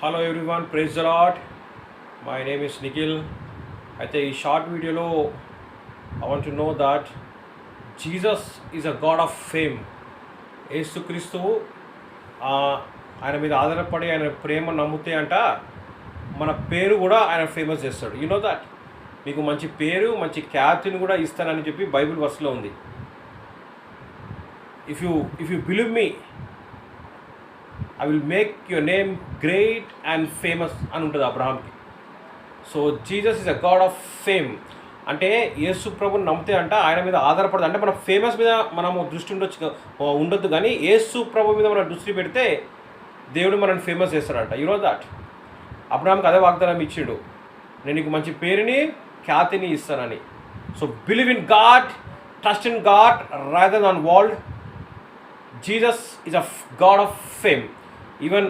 Hello everyone, praise the lord. My name is Nikhil. అయితే ఈ short వీడియోలో I want to know that Jesus is a god of fame. యేసుక్రీస్తువు ఆయన మీద ఆధారపడి ఆయన ప్రేమ నమ్మితే అంట మన పేరు కూడా ఆయన ఫేమస్ చేస్తాడు. You know that. మీకు మంచి పేరు, మంచి ఖ్యాతిని కూడా ఇస్తానని చెప్పి బైబిల్ వర్స్లో ఉంది. If you believe me, I will make your name great and famous అని ఉంటుంది అబ్రహాంకి. So Jesus is a god of fame. అంటే యేసు ప్రభుని నమ్మితే అంట ఆయన మీద ఆధారపడదు. అంటే మన ఫేమస్ మీద మనము దృష్టి ఉండొద్దు, కానీ యేసు ప్రభు మీద మనం దృష్టి పెడితే దేవుడు మనల్ని ఫేమస్ చేస్తాడంట. You know that. అబ్రహాంకి అదే వాగ్దానం ఇచ్చిండు, నేను నీకు మంచి పేరుని ఖ్యాతిని ఇస్తానని. So believe in God, trust in God rather than world. Jesus is a God of fame. Even